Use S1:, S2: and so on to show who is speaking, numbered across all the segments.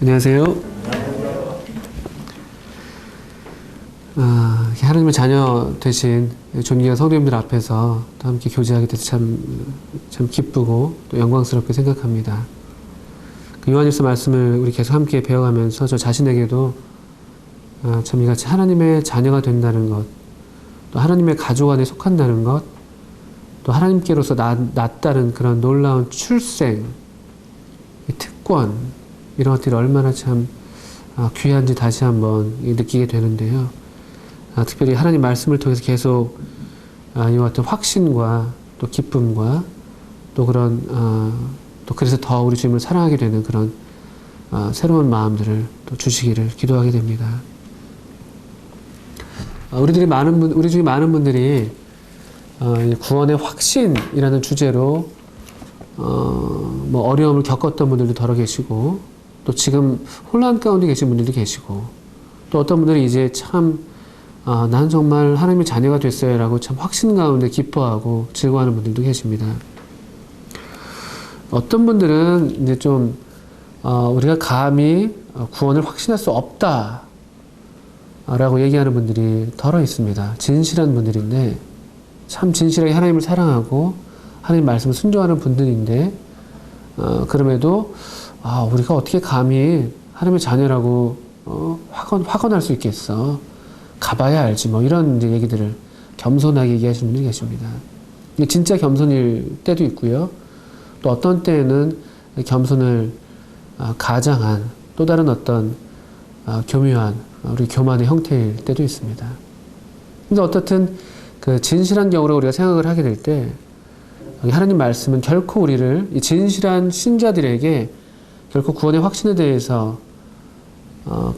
S1: 안녕하세요. 하나님의 자녀 되신 존귀한 성도님들 앞에서 또 함께 교제하게 돼서 참 기쁘고 또 영광스럽게 생각합니다. 그 요한일서 말씀을 우리 계속 함께 배워가면서 저 자신에게도 참 이같이 하나님의 자녀가 된다는 것, 또 하나님의 가족 안에 속한다는 것, 또 하나님께로서 낳았다는 그런 놀라운 출생, 특권, 이런 것들이 얼마나 참 귀한지 다시 한번 느끼게 되는데요. 특별히 하나님 말씀을 통해서 계속 이와 같은 확신과 또 기쁨과 또 그런 또 그래서 더 우리 주님을 사랑하게 되는 그런 새로운 마음들을 또 주시기를 기도하게 됩니다. 우리 중에 많은 분들이 구원의 확신이라는 주제로 뭐 어려움을 겪었던 분들도 더러 계시고, 또 지금 혼란 가운데 계신 분들도 계시고, 또 어떤 분들이 이제 참 난 정말 하나님의 자녀가 됐어요 라고 참 확신 가운데 기뻐하고 즐거워하는 분들도 계십니다. 어떤 분들은 이제 좀 우리가 감히 구원을 확신할 수 없다 라고 얘기하는 분들이 더러 있습니다. 진실한 분들인데, 참 진실하게 하나님을 사랑하고 하나님 말씀을 순종하는 분들인데, 그럼에도 우리가 어떻게 감히 하나님의 자녀라고 확언할 수 있겠어, 가봐야 알지, 뭐 이런 이제 얘기들을 겸손하게 얘기하시는 분들이 계십니다. 이게 진짜 겸손일 때도 있고요, 또 어떤 때에는 겸손을 가장한 또 다른 어떤 교묘한 우리 교만의 형태일 때도 있습니다. 근데 어떻든 그 진실한 경우로 우리가 생각을 하게 될 때, 하나님 말씀은 결코 우리를, 이 진실한 신자들에게 결코 구원의 확신에 대해서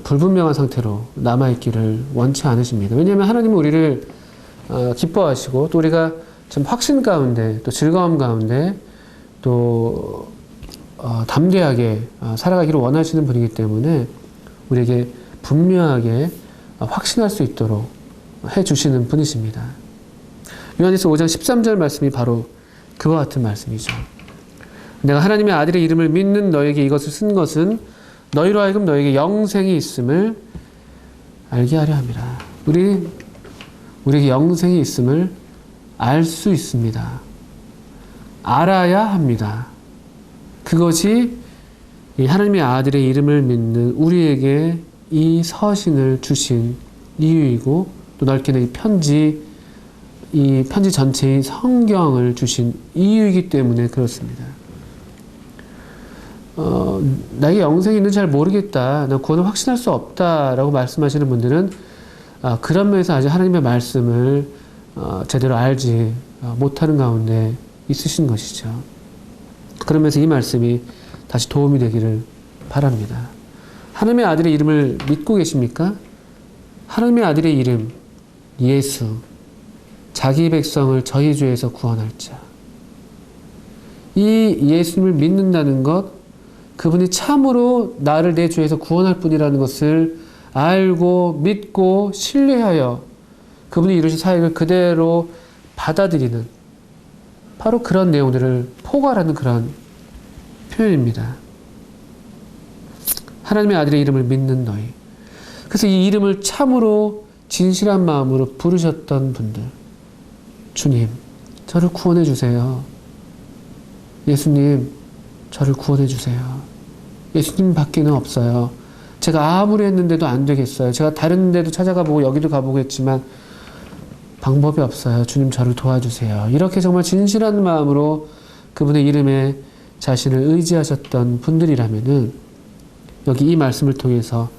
S1: 불분명한 상태로 남아있기를 원치 않으십니다. 왜냐하면 하나님은 우리를 기뻐하시고, 또 우리가 참 확신 가운데, 또 즐거움 가운데, 또 담대하게 살아가기를 원하시는 분이기 때문에 우리에게 분명하게 확신할 수 있도록 해주시는 분이십니다. 요한일서 5장 13절 말씀이 바로 그와 같은 말씀이죠. 내가 하나님의 아들의 이름을 믿는 너에게 이것을 쓴 것은 너희로 하여금 너에게 영생이 있음을 알게 하려 함이라. 우리에게 영생이 있음을 알 수 있습니다. 알아야 합니다. 그것이 하나님의 아들의 이름을 믿는 우리에게 이 서신을 주신 이유이고, 또 넓게는 이 편지 전체인 성경을 주신 이유이기 때문에 그렇습니다. 나에게 영생이 있는지 잘 모르겠다, 난 구원을 확신할 수 없다라고 말씀하시는 분들은 그런 면에서 아직 하나님의 말씀을 제대로 알지 못하는 가운데 있으신 것이죠. 그러면서 이 말씀이 다시 도움이 되기를 바랍니다. 하나님의 아들의 이름을 믿고 계십니까? 하나님의 아들의 이름 예수, 자기 백성을 저희 죄에서 구원할 자. 이 예수님을 믿는다는 것, 그분이 참으로 나를 내 죄에서 구원할 분이라는 것을 알고 믿고 신뢰하여 그분이 이루신 사역을 그대로 받아들이는, 바로 그런 내용들을 포괄하는 그런 표현입니다. 하나님의 아들의 이름을 믿는 너희. 그래서 이 이름을 참으로 진실한 마음으로 부르셨던 분들, 주님, 저를 구원해 주세요. 예수님, 저를 구원해 주세요. 예수님 밖에는 없어요. 제가 아무리 했는데도 안 되겠어요. 제가 다른 데도 찾아가 보고 여기도 가보고 했지만 방법이 없어요. 주님, 저를 도와주세요. 이렇게 정말 진실한 마음으로 그분의 이름에 자신을 의지하셨던 분들이라면은 여기 이 말씀을 통해서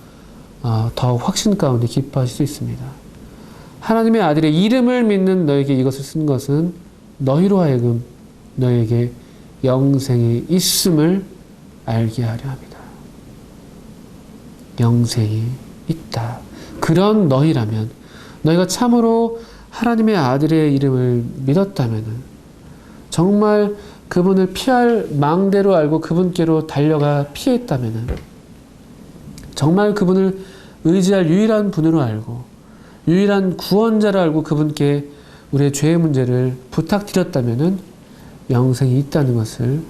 S1: 더욱 확신 가운데 기뻐하실 수 있습니다. 하나님의 아들의 이름을 믿는 너에게 이것을 쓴 것은 너희로 하여금 너에게 영생이 있음을 알게 하려 합니다. 영생이 있다. 그런 너희라면, 너희가 참으로 하나님의 아들의 이름을 믿었다면, 정말 그분을 피할 망대로 알고 그분께로 달려가 피했다면, 정말 그분을 의지할 유일한 분으로 알고 유일한 구원자를 알고 그분께 우리의 죄의 문제를 부탁드렸다면 영생이 있다는 것을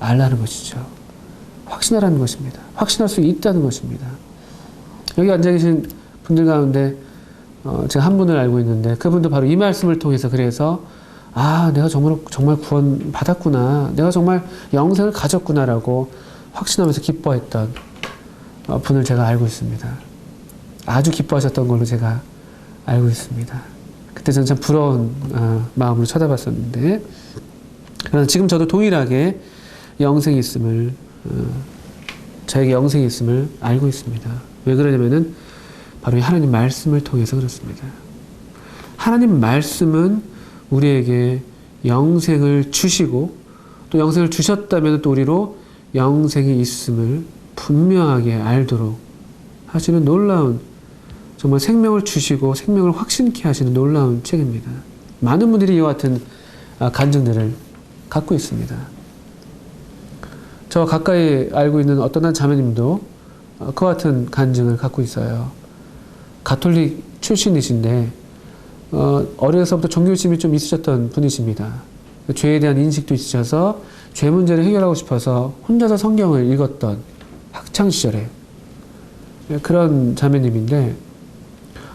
S1: 알라는 것이죠. 확신하라는 것입니다. 확신할 수 있다는 것입니다. 여기 앉아 계신 분들 가운데 제가 한 분을 알고 있는데 그분도 바로 이 말씀을 통해서 그래서 내가 정말 구원 받았구나. 내가 정말 영생을 가졌구나라고 확신하면서 기뻐했던 분을 제가 알고 있습니다. 아주 기뻐하셨던 걸로 제가 알고 있습니다. 그때 저는 참 부러운 마음으로 쳐다봤었는데 그러나 지금 저도 동일하게 영생이 있음을 저에게 영생이 있음을 알고 있습니다. 왜 그러냐면은 바로 이 하나님 말씀을 통해서 그렇습니다. 하나님 말씀은 우리에게 영생을 주시고 또 영생을 주셨다면 또 우리로 영생이 있음을 분명하게 알도록 하시는 놀라운 정말 생명을 주시고 생명을 확신케 하시는 놀라운 책입니다. 많은 분들이 이와 같은 간증들을 갖고 있습니다. 저와 가까이 알고 있는 어떤 한 자매님도 그와 같은 간증을 갖고 있어요. 가톨릭 출신이신데 어려서부터 종교심이 좀 있으셨던 분이십니다. 죄에 대한 인식도 있으셔서 죄 문제를 해결하고 싶어서 혼자서 성경을 읽었던 학창시절에 그런 자매님인데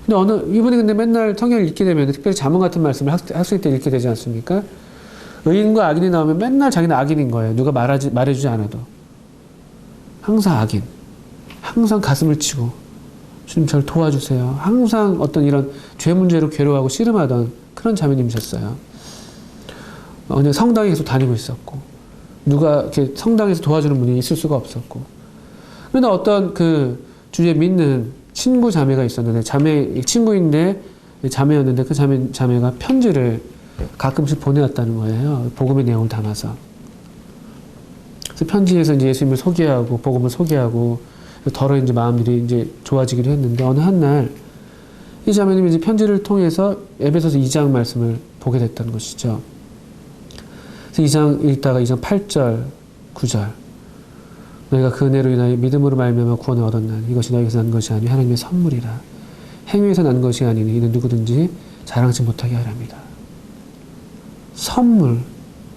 S1: 이분이 근데 맨날 성경을 읽게 되면 특별히 잠언 같은 말씀을 학생 때 읽게 되지 않습니까? 의인과 악인이 나오면 맨날 자기는 악인인 거예요. 누가 말해주지 않아도. 항상 악인. 항상 가슴을 치고 주님 저를 도와주세요. 항상 어떤 이런 죄 문제로 괴로워하고 씨름하던 그런 자매님이셨어요. 근데 성당에 계속 다니고 있었고 누가 이렇게 성당에서 도와주는 분이 있을 수가 없었고 그런데 어떤 그 주위에 믿는 친구 자매가 있었는데 친구인데 자매였는데 그 자매가 편지를 가끔씩 보내왔다는 거예요. 복음의 내용을 담아서. 그래서 편지에서 이제 예수님을 소개하고 복음을 소개하고 더러 이제 마음들이 이제 좋아지기도 했는데 어느 한 날 이 자매님이 이제 편지를 통해서 에베소서 2장 말씀을 보게 됐던 것이죠. 그래서 2장 읽다가 2장 8절, 9절 너희가 그 은혜로 인하여 믿음으로 말미암아 구원을 얻었나니 이것이 너희에게서 난 것이 아니 하나님의 선물이라 행위에서 난 것이 아니니 이는 누구든지 자랑치 못하게 하랍니다.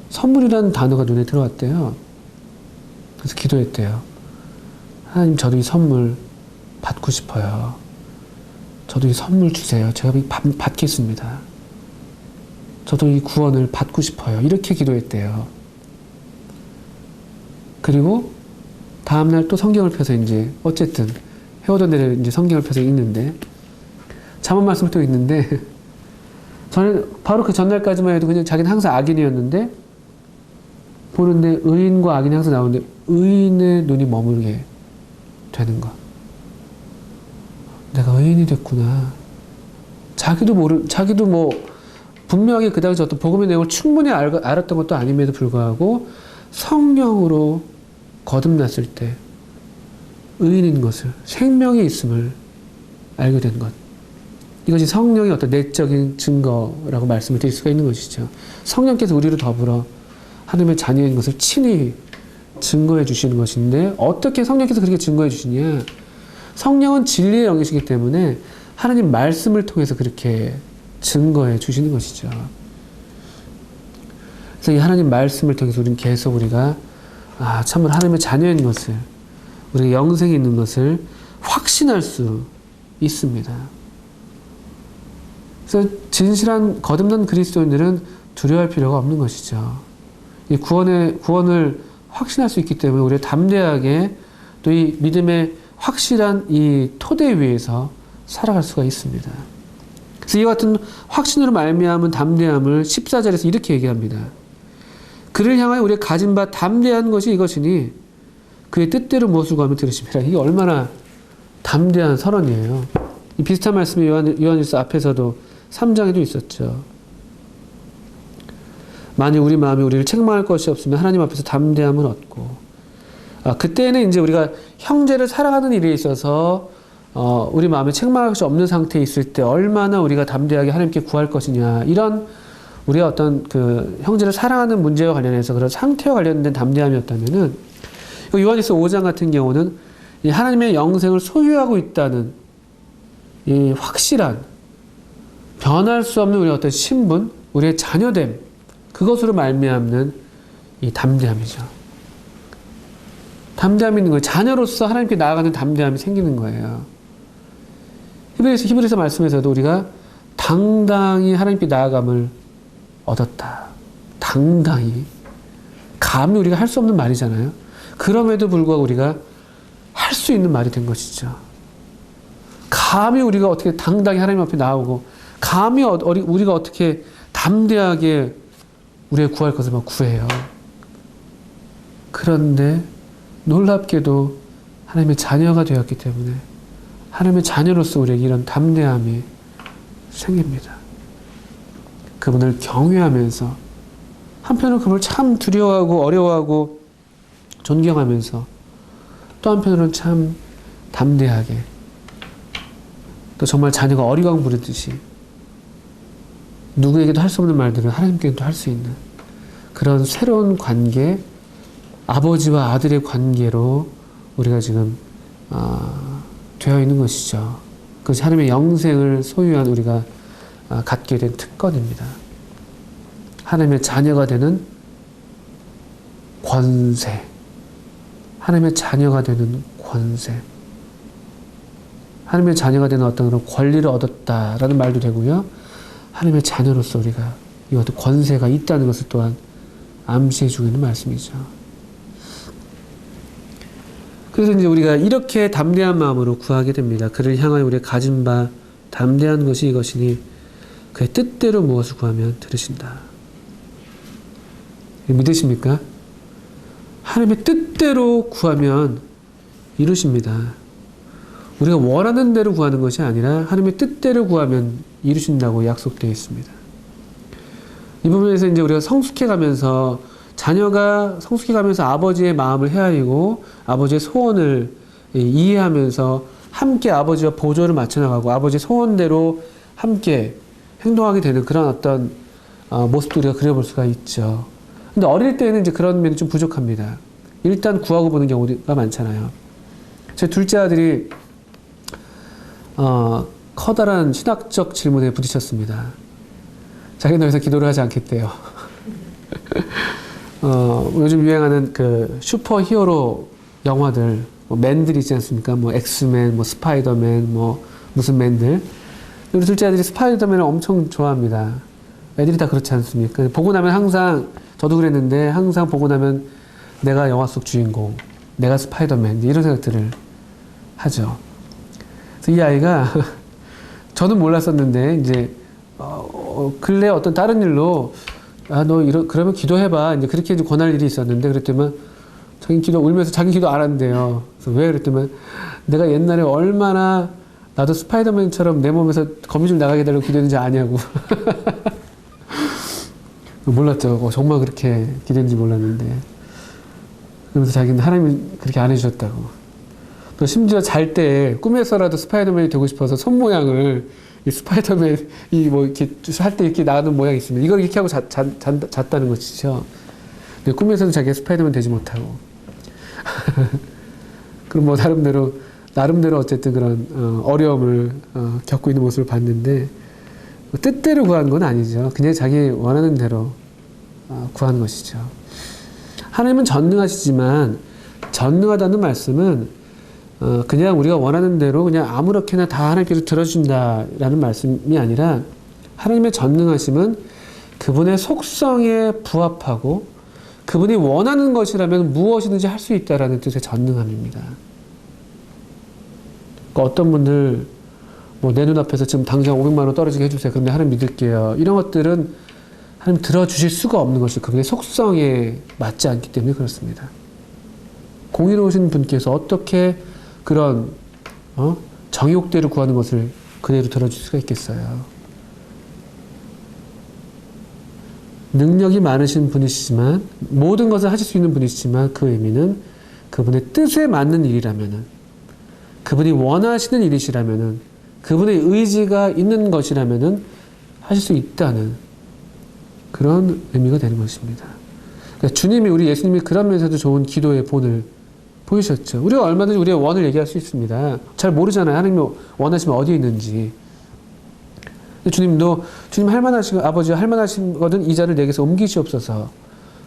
S1: 선물이라는 단어가 눈에 들어왔대요. 그래서 기도했대요. 하나님 저도 이 선물 받고 싶어요. 저도 이 선물 주세요. 제가 받겠습니다. 저도 이 구원을 받고 싶어요. 이렇게 기도했대요. 그리고 다음날 또 성경을 펴서 이제 어쨌든 해오던 대로 이제 성경을 펴서 읽는데 잠언 말씀을 또 읽는데 저는 바로 그 전날까지만 해도 그냥 자기는 항상 악인이었는데 보는데 의인과 악인이 항상 나오는데 의인의 눈이 머물게 되는 것. 내가 의인이 됐구나. 자기도 뭐 분명하게 그 당시 어떤 복음의 내용을 충분히 알았던 것도 아님에도 불구하고 성령으로 거듭났을 때 의인인 것을 생명이 있음을 알게 된 것. 이것이 성령의 어떤 내적인 증거라고 말씀을 드릴 수가 있는 것이죠. 성령께서 우리로 더불어 하나님의 자녀인 것을 친히 증거해 주시는 것인데 어떻게 성령께서 그렇게 증거해 주시냐? 성령은 진리의 영이시기 때문에 하나님 말씀을 통해서 그렇게 증거해 주시는 것이죠. 그래서 이 하나님 말씀을 통해서 우리는 계속 우리가 참으로 하나님의 자녀인 것을 우리가 영생이 있는 것을 확신할 수 있습니다. 그래서 진실한 거듭난 그리스도인들은 두려워할 필요가 없는 것이죠. 이 구원을 확신할 수 있기 때문에 우리가 담대하게 또 이 믿음의 확실한 이 토대 위에서 살아갈 수가 있습니다. 그래서 이와 같은 확신으로 말미암은 담대함을 14절에서 이렇게 얘기합니다. 그를 향하여 우리가 가진 바 담대한 것이 이것이니 그의 뜻대로 무엇을 구하면 들으심이라. 이게 얼마나 담대한 선언이에요. 이 비슷한 말씀이 요한일서 앞에서도 3장에도 있었죠. 만일 우리 마음이 우리를 책망할 것이 없으면 하나님 앞에서 담대함을 얻고 그때는 이제 우리가 형제를 사랑하는 일에 있어서 우리 마음에 책망할 것이 없는 상태에 있을 때 얼마나 우리가 담대하게 하나님께 구할 것이냐 이런 우리가 어떤 그 형제를 사랑하는 문제와 관련해서 그런 상태와 관련된 담대함이었다면은 요한일서 5장 같은 경우는 이 하나님의 영생을 소유하고 있다는 이 확실한 변할 수 없는 우리의 어떤 신분, 우리의 자녀됨 그것으로 말미암는 이 담대함이죠. 담대함이 있는 거예요. 자녀로서 하나님께 나아가는 담대함이 생기는 거예요. 히브리서 말씀에서도 우리가 당당히 하나님께 나아감을 얻었다. 당당히. 감히 우리가 할 수 없는 말이잖아요. 그럼에도 불구하고 우리가 할 수 있는 말이 된 것이죠. 감히 우리가 어떻게 당당히 하나님 앞에 나오고, 감히 우리가 어떻게 담대하게 우리의 구할 것을 막 구해요. 그런데 놀랍게도 하나님의 자녀가 되었기 때문에 하나님의 자녀로서 우리에게 이런 담대함이 생깁니다. 그분을 경외하면서, 한편으로 그분을 참 두려워하고 어려워하고 존경하면서, 또 한편으로는 참 담대하게, 또 정말 자녀가 어리광 부르듯이 누구에게도 할 수 없는 말들을 하나님께도 할 수 있는 그런 새로운 관계, 아버지와 아들의 관계로 우리가 지금 되어 있는 것이죠. 그것이 하나님의 영생을 소유한 우리가 갖게 된 특권입니다. 하나님의 자녀가 되는 권세, 하나님의 자녀가 되는 권세, 하나님의 자녀가 되는 어떤 그런 권리를 얻었다라는 말도 되고요. 하나님의 자녀로서 우리가 이것도 권세가 있다는 것을 또한 암시해주고 있는 말씀이죠. 그래서 이제 우리가 이렇게 담대한 마음으로 구하게 됩니다. 그를 향하여 우리가 가진 바 담대한 것이 이것이니 그의 뜻대로 무엇을 구하면 들으신다. 믿으십니까? 하나님의 뜻대로 구하면 이루십니다. 우리가 원하는 대로 구하는 것이 아니라 하나님의 뜻대로 구하면 이루신다고 약속되어 있습니다. 이 부분에서 이제 우리가 성숙해가면서, 자녀가 성숙해가면서 아버지의 마음을 헤아리고 아버지의 소원을 이해하면서 함께 아버지와 보조를 맞춰나가고 아버지의 소원대로 함께 행동하게 되는 그런 어떤 모습도 우리가 그려볼 수가 있죠. 근데 어릴 때는 이제 그런 면이 좀 부족합니다. 일단 구하고 보는 경우가 많잖아요. 제 둘째 아들이 커다란 신학적 질문에 부딪혔습니다. 자기는 더 이상 기도를 하지 않겠대요. 요즘 유행하는 그 슈퍼 히어로 영화들, 뭐 맨들 있지 않습니까? 뭐 엑스맨, 뭐 스파이더맨, 뭐 무슨 맨들. 우리 둘째 아들이 스파이더맨을 엄청 좋아합니다. 애들이 다 그렇지 않습니까? 보고 나면 항상, 저도 그랬는데 항상 보고 나면 내가 영화 속 주인공, 내가 스파이더맨, 이런 생각들을 하죠. 그래서 이 아이가 저는 몰랐었는데 이제 근래 어떤 다른 일로 그러면 기도해봐, 이제 그렇게 이제 권할 일이 있었는데, 그랬더니 자기 울면서 자기 기도 안 한대요. 그래서 왜? 그랬더니 내가 옛날에 얼마나 나도 스파이더맨처럼 내 몸에서 거미줄 나가게 달라고 기도했는지 아냐고. 몰랐죠. 정말 그렇게 기도했는지 몰랐는데. 그러면서 자기는 하나님이 그렇게 안 해주셨다고. 또 심지어 잘 때 꿈에서라도 스파이더맨이 되고 싶어서 손 모양을, 이 스파이더맨이 뭐 이렇게 할 때 이렇게 나가는 모양이 있습니다. 이걸 이렇게 하고 잤다는 것이죠. 근데 꿈에서는 자기가 스파이더맨 되지 못하고. 그럼 뭐 나름대로 어쨌든 그런 어려움을 겪고 있는 모습을 봤는데, 뜻대로 구한 건 아니죠. 그냥 자기 원하는 대로 구한 것이죠. 하나님은 전능하시지만, 전능하다는 말씀은 그냥 우리가 원하는 대로 그냥 아무렇게나 다 하나님께서 들어주신다라는 말씀이 아니라, 하나님의 전능하심은 그분의 속성에 부합하고 그분이 원하는 것이라면 무엇이든지 할 수 있다라는 뜻의 전능함입니다. 그러니까 어떤 분들 뭐 내 눈앞에서 지금 당장 500만 원 떨어지게 해주세요. 그럼 내가 하나님 믿을게요. 이런 것들은 하나님 들어주실 수가 없는 것이 그분의 속성에 맞지 않기 때문에 그렇습니다. 공의로우신 분께서 어떻게 그런 정욕대로 구하는 것을 그대로 들어줄 수가 있겠어요. 능력이 많으신 분이시지만, 모든 것을 하실 수 있는 분이시지만, 그 의미는 그분의 뜻에 맞는 일이라면은, 그분이 원하시는 일이시라면은, 그분의 의지가 있는 것이라면은 하실 수 있다는 그런 의미가 되는 것입니다. 그러니까 주님이, 우리 예수님이 그런 면에서도 좋은 기도의 본을 보이셨죠. 우리가 얼마든지 우리의 원을 얘기할 수 있습니다. 잘 모르잖아요. 하나님이 원하시면 어디에 있는지. 주님도, 주님 아버지가 할만하시거든 이 자를 내게서 옮기시옵소서.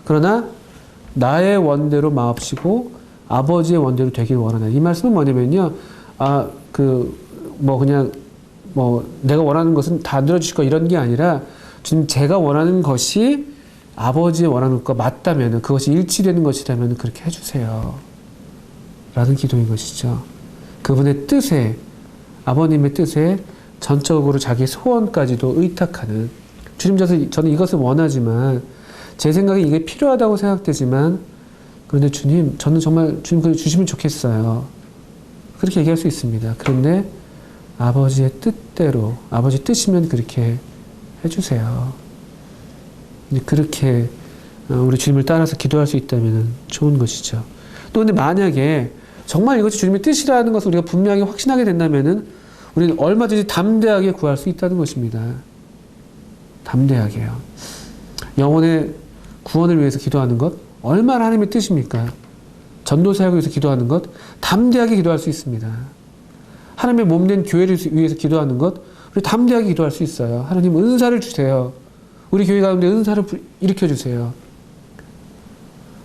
S1: 그러나 나의 원대로 마옵시고 아버지의 원대로 되길 원하나. 이 말씀은 뭐냐면요. 그냥 내가 원하는 것은 다 들어주실 거 이런 게 아니라 주님 제가 원하는 것이 아버지의 원하는 것과 맞다면 그것이 일치되는 것이라면 그렇게 해주세요. 라는 기도인 것이죠. 그분의 뜻에 아버님의 뜻에 전적으로 자기 소원까지도 의탁하는 주님 저는 이것을 원하지만 제 생각에 이게 필요하다고 생각되지만 그런데 주님 저는 정말 주님 그걸 주시면 좋겠어요. 그렇게 얘기할 수 있습니다. 그런데 아버지의 뜻대로 아버지 뜻이면 그렇게 해주세요. 그렇게 우리 주님을 따라서 기도할 수 있다면 좋은 것이죠. 또 근데 만약에 정말 이것이 주님의 뜻이라는 것을 우리가 분명히 확신하게 된다면은 우리는 얼마든지 담대하게 구할 수 있다는 것입니다. 담대하게요. 영혼의 구원을 위해서 기도하는 것 얼마나 하나님의 뜻입니까? 전도 사역을 위해서 기도하는 것 담대하게 기도할 수 있습니다. 하나님의 몸된 교회를 위해서 기도하는 것 우리 담대하게 기도할 수 있어요. 하나님 은사를 주세요. 우리 교회 가운데 은사를 일으켜 주세요.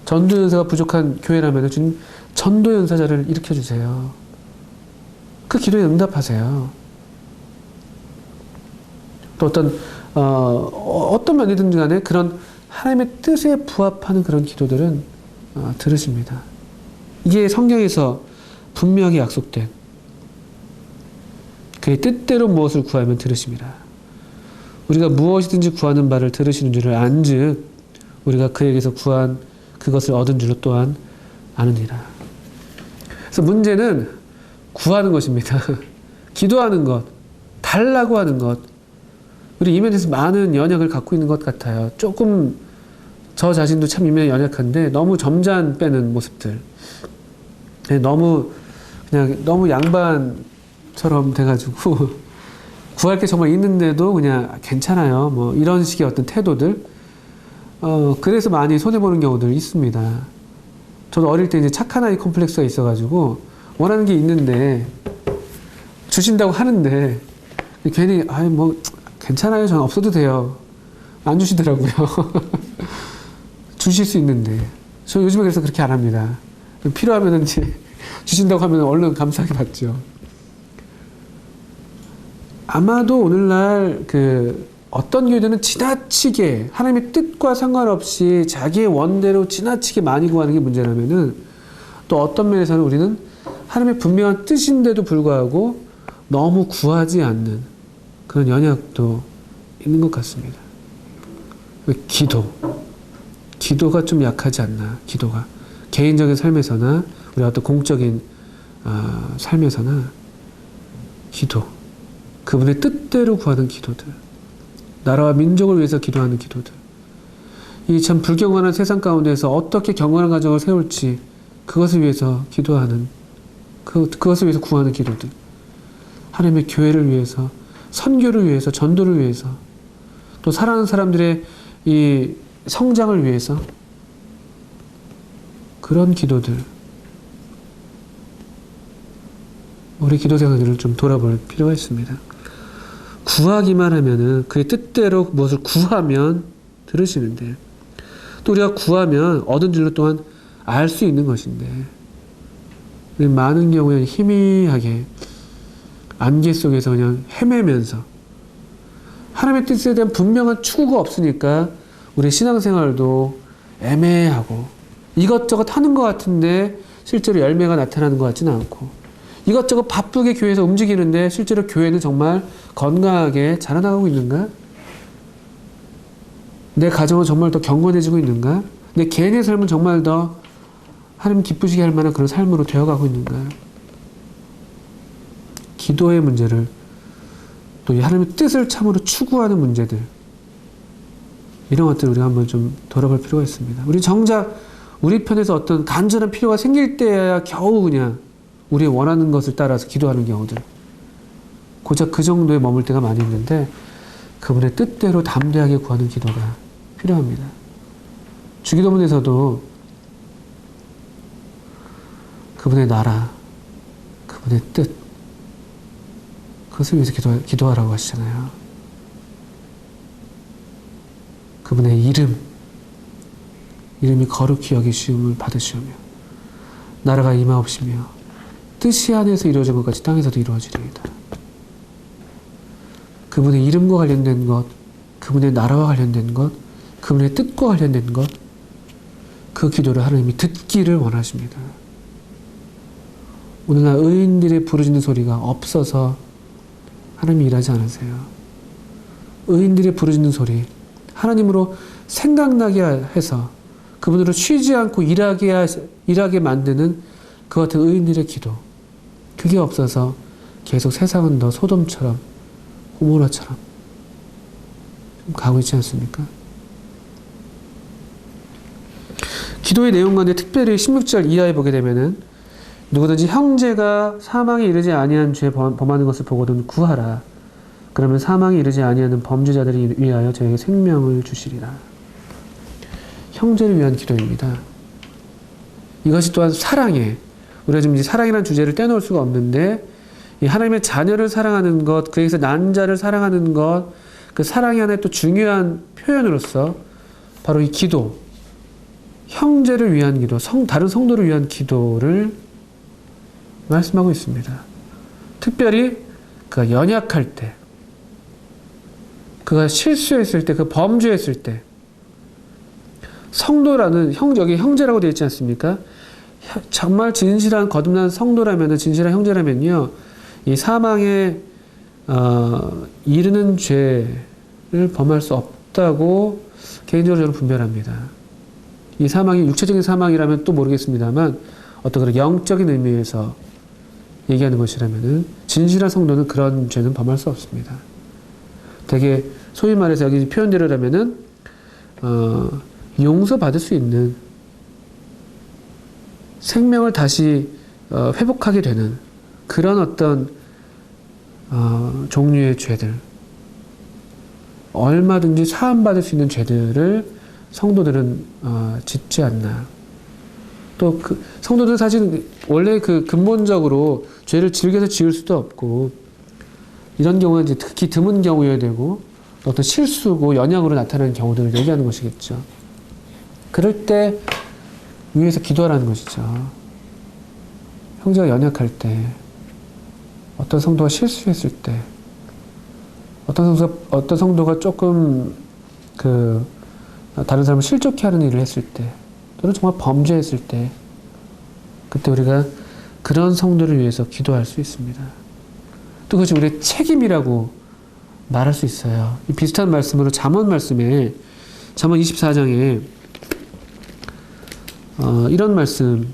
S1: 전도 연사가 부족한 교회라면 주님 전도 연사자를 일으켜 주세요. 그 기도에 응답하세요. 또 어떤 면이든 간에 그런 하나님의 뜻에 부합하는 그런 기도들은 들으십니다. 이게 성경에서 분명히 약속된 그의 뜻대로 무엇을 구하면 들으십니다. 우리가 무엇이든지 구하는 바를 들으시는 줄을 안즉 우리가 그에게서 구한 그것을 얻은 줄로 또한 아느니라. 그래서 문제는 구하는 것입니다. 기도하는 것, 달라고 하는 것. 우리 이면에서 많은 연약을 갖고 있는 것 같아요. 조금 저 자신도 참 이면에 연약한데 너무 점잖 빼는 모습들. 너무 양반처럼 돼가지고 구할 게 정말 있는데도 그냥 괜찮아요. 뭐 이런 식의 어떤 태도들. 그래서 많이 손해보는 경우들 있습니다. 저도 어릴 때 이제 착한 아이 콤플렉스가 있어가지고 원하는 게 있는데 주신다고 하는데 괜히 괜찮아요. 저는 없어도 돼요. 안 주시더라고요. 주실 수 있는데 저 요즘에 그래서 그렇게 안 합니다. 필요하면은 이제 주신다고 하면 얼른 감사하게 받죠. 아마도 오늘날 어떤 교회들은 지나치게 하나님의 뜻과 상관없이 자기의 원대로 지나치게 많이 구하는 게 문제라면은 또 어떤 면에서는 우리는 하나님의 분명한 뜻인데도 불구하고 너무 구하지 않는 그런 연약도 있는 것 같습니다. 기도가 좀 약하지 않나. 기도가 개인적인 삶에서나 우리 어떤 공적인 삶에서나 기도 그분의 뜻대로 구하는 기도들 나라와 민족을 위해서 기도하는 기도들 이 참 불경건한 세상 가운데서 어떻게 경건한 가정을 세울지 그것을 위해서 기도하는 그것을 위해서 구하는 기도들 하나님의 교회를 위해서 선교를 위해서 전도를 위해서 또 사랑하는 사람들의 이 성장을 위해서 그런 기도들 우리 기도 생활을 좀 돌아볼 필요가 있습니다. 구하기만 하면은 그의 뜻대로 무엇을 구하면 들으시는데 또 우리가 구하면 얻은 줄로 또한 알 수 있는 것인데 많은 경우에 희미하게 안개 속에서 그냥 헤매면서 하나님의 뜻에 대한 분명한 추구가 없으니까 우리 신앙생활도 애매하고 이것저것 하는 것 같은데 실제로 열매가 나타나는 것 같지는 않고 이것저것 바쁘게 교회에서 움직이는데 실제로 교회는 정말 건강하게 자라나가고 있는가? 내 가정은 정말 더 경건해지고 있는가? 내 개인의 삶은 정말 더 하나님 기쁘시게 할 만한 그런 삶으로 되어가고 있는가? 기도의 문제를 또 이 하나님의 뜻을 참으로 추구하는 문제들 이런 것들을 우리가 한번 좀 돌아볼 필요가 있습니다. 우리 정작 우리 편에서 어떤 간절한 필요가 생길 때야 겨우 그냥 우리의 원하는 것을 따라서 기도하는 경우들 고작 그 정도에 머물 때가 많이 있는데 그분의 뜻대로 담대하게 구하는 기도가 필요합니다. 주기도문에서도 그분의 나라, 그분의 뜻 그것을 위해서 기도하라고 하시잖아요. 그분의 이름이 거룩히 여기시움을 받으시오며 나라가 임하옵시며 뜻이 하늘에서 이루어진 것 같이 땅에서도 이루어지리이다. 그분의 이름과 관련된 것, 그분의 나라와 관련된 것, 그분의 뜻과 관련된 것, 그 기도를 하나님이 듣기를 원하십니다. 오늘날 의인들의 부르짖는 소리가 없어서 하나님이 일하지 않으세요. 의인들의 부르짖는 소리, 하나님으로 생각나게 해서 그분으로 쉬지 않고 일하게 만드는 그 같은 의인들의 기도, 그게 없어서 계속 세상은 더 소돔처럼 고모라처럼 가고 있지 않습니까? 기도의 내용 가운데 특별히 16절 이하에 보게 되면은 누구든지 형제가 사망에 이르지 아니한 죄 범하는 것을 보거든 구하라. 그러면 사망에 이르지 아니하는 범죄자들을 위하여 저에게 생명을 주시리라. 형제를 위한 기도입니다. 이것이 또한 사랑에, 우리가 지금 사랑이라는 주제를 떼놓을 수가 없는데, 이 하나님의 자녀를 사랑하는 것, 그에게서 난 자를 사랑하는 것, 그 사랑의 하나의 또 중요한 표현으로서 바로 이 기도, 형제를 위한 기도, 다른 성도를 위한 기도를 말씀하고 있습니다. 특별히 그가 연약할 때, 그가 실수했을 때, 그 범죄했을 때, 성도라는 여기 형제라고 되어 있지 않습니까? 정말 진실한 거듭난 성도라면, 진실한 형제라면요, 이 사망에 이르는 죄를 범할 수 없다고 개인적으로 저는 분별합니다. 이 사망이 육체적인 사망이라면 또 모르겠습니다만 어떤 그런 영적인 의미에서 얘기하는 것이라면은 진실한 성도는 그런 죄는 범할 수 없습니다. 되게 소위 말해서 여기 표현대로라면은 용서받을 수 있는, 생명을 다시 회복하게 되는 그런 어떤 종류의 죄들, 얼마든지 사함받을 수 있는 죄들을 성도들은 짓지 않나. 또 그 성도들은 사실 원래 그 근본적으로 죄를 즐겨서 지을 수도 없고, 이런 경우는 이제 특히 드문 경우여야 되고, 또 어떤 실수고 연약으로 나타나는 경우들을 얘기하는 것이겠죠. 그럴 때 위에서 기도하라는 것이죠. 형제가 연약할 때, 어떤 성도가 실수했을 때, 어떤 성도가 조금 다른 사람을 실족해 하는 일을 했을 때, 또는 정말 범죄했을 때, 그때 우리가 그런 성도를 위해서 기도할 수 있습니다. 또 그것이 우리의 책임이라고 말할 수 있어요. 이 비슷한 말씀으로 잠언 말씀에, 잠언 24장에 이런 말씀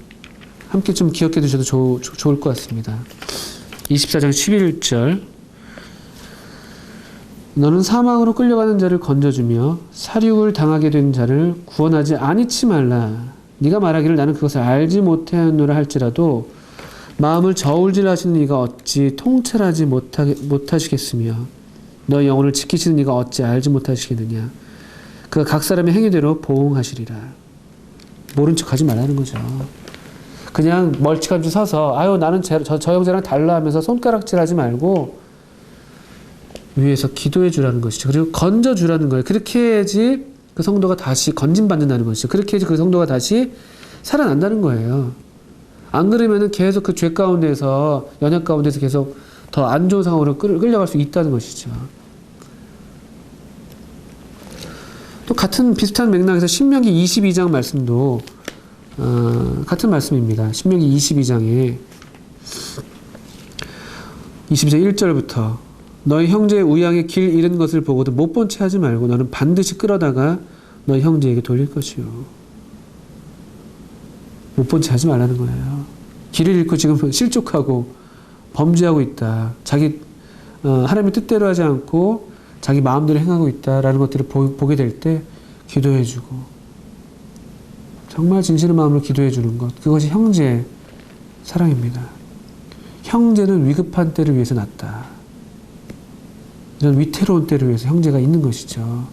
S1: 함께 좀 기억해 두셔도 좋을 것 같습니다. 24장 11절, 너는 사망으로 끌려가는 자를 건져주며 사륙을 당하게 된 자를 구원하지 아니치 말라. 네가 말하기를 나는 그것을 알지 못하였노라 할지라도 마음을 저울질 하시는 이가 어찌 통찰하지 못하시겠으며 너의 영혼을 지키시는 이가 어찌 알지 못하시겠느냐. 그가 각 사람의 행위대로 보응하시리라. 모른 척 하지 말라는 거죠. 그냥 멀찌감치 서서 아유 나는 저 형제랑 달라 하면서 손가락질 하지 말고 위에서 기도해 주라는 것이죠. 그리고 건져 주라는 거예요. 그렇게 해야지 그 성도가 다시 건진받는다는 것이죠. 그렇게 해야지 그 성도가 다시 살아난다는 거예요. 안 그러면은 계속 그 죄 가운데서, 연약 가운데서 계속 더 안 좋은 상황으로 끌려갈 수 있다는 것이죠. 또 같은 비슷한 맥락에서 신명기 22장 말씀도 같은 말씀입니다. 신명기 22장에 22장 1절부터 너희 형제의 우양에 길 잃은 것을 보고도 못 본 채 하지 말고 너는 반드시 끌어다가 너희 형제에게 돌릴 것이요. 못 본 채 하지 말라는 거예요. 길을 잃고 지금 실족하고 범죄하고 있다. 자기 하나님의 뜻대로 하지 않고 자기 마음대로 행하고 있다라는 것들을 보게 될 때 기도해주고, 정말 진실한 마음으로 기도해주는 것, 그것이 형제의 사랑입니다. 형제는 위급한 때를 위해서 났다. 이런 위태로운 때를 위해서 형제가 있는 것이죠.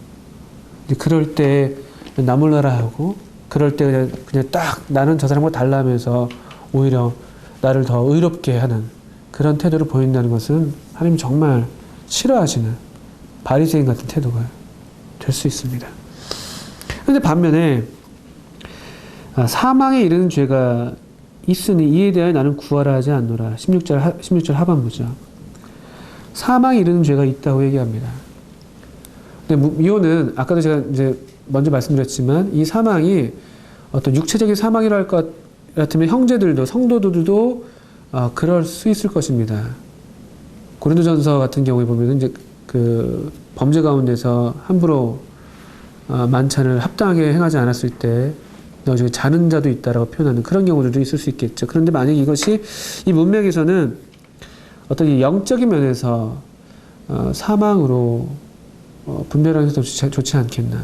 S1: 그럴 때 나몰라라 하고, 그럴 때 그냥 딱 나는 저 사람과 달라 하면서 오히려 나를 더 의롭게 하는 그런 태도를 보인다는 것은 하나님 정말 싫어하시는 바리새인 같은 태도가 될 수 있습니다. 그런데 반면에 사망에 이르는 죄가 있으니 이에 대하여 나는 구하라 하지 않노라. 16절 하반부죠. 사망이 이르는 죄가 있다고 얘기합니다. 근데 이혼은 아까도 제가 이제 먼저 말씀드렸지만 이 사망이 어떤 육체적인 사망이라 할 것 같으면 형제들도 성도들도 그럴 수 있을 것입니다. 고린도전서 같은 경우에 보면 이제 그 범죄 가운데서 함부로 만찬을 합당하게 행하지 않았을 때 너 중에 자는 자도 있다라고 표현하는 그런 경우들도 있을 수 있겠죠. 그런데 만약 이것이 이 문맥에서는 어떤 이 영적인 면에서 사망으로 분별하는 것도 좋지 않겠나.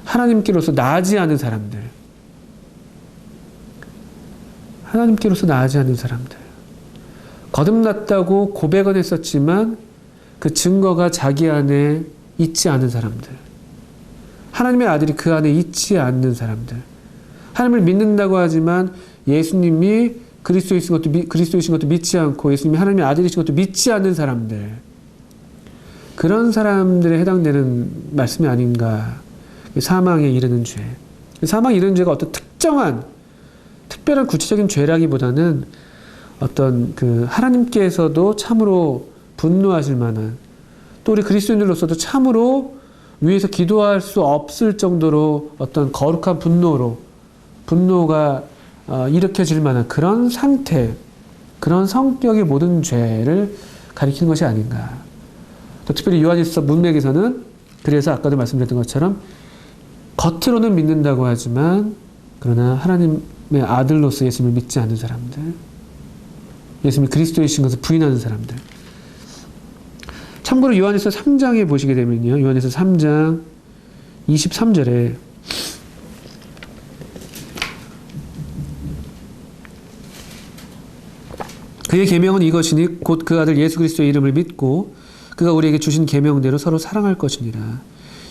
S1: 하나님께로서 나아지 않은 사람들, 하나님께로서 나아지 않는 사람들, 거듭났다고 고백은 했었지만 그 증거가 자기 안에 있지 않은 사람들, 하나님의 아들이 그 안에 있지 않는 사람들, 하나님을 믿는다고 하지만 예수님이 그리스도이신 것도 믿지 않고 예수님이 하나님의 아들이신 것도 믿지 않는 사람들, 그런 사람들에 해당되는 말씀이 아닌가. 사망에 이르는 죄. 사망에 이르는 죄가 어떤 특별한 구체적인 죄라기보다는 어떤 그 하나님께서도 참으로 분노하실 만한, 또 우리 그리스도인들로서도 참으로 위에서 기도할 수 없을 정도로 어떤 거룩한 분노가 일으켜질 만한 그런 상태, 그런 성격의 모든 죄를 가리키는 것이 아닌가. 또 특별히 요한일서 문맥에서는 그래서 아까도 말씀드렸던 것처럼 겉으로는 믿는다고 하지만 그러나 하나님의 아들로서 예수님을 믿지 않는 사람들, 예수님이 그리스도이신 것을 부인하는 사람들. 참고로 요한일서 3장에 보시게 되면요. 요한일서 3장 23절에 그의 계명은 이것이니 곧 그 아들 예수 그리스도의 이름을 믿고 그가 우리에게 주신 계명대로 서로 사랑할 것이니라.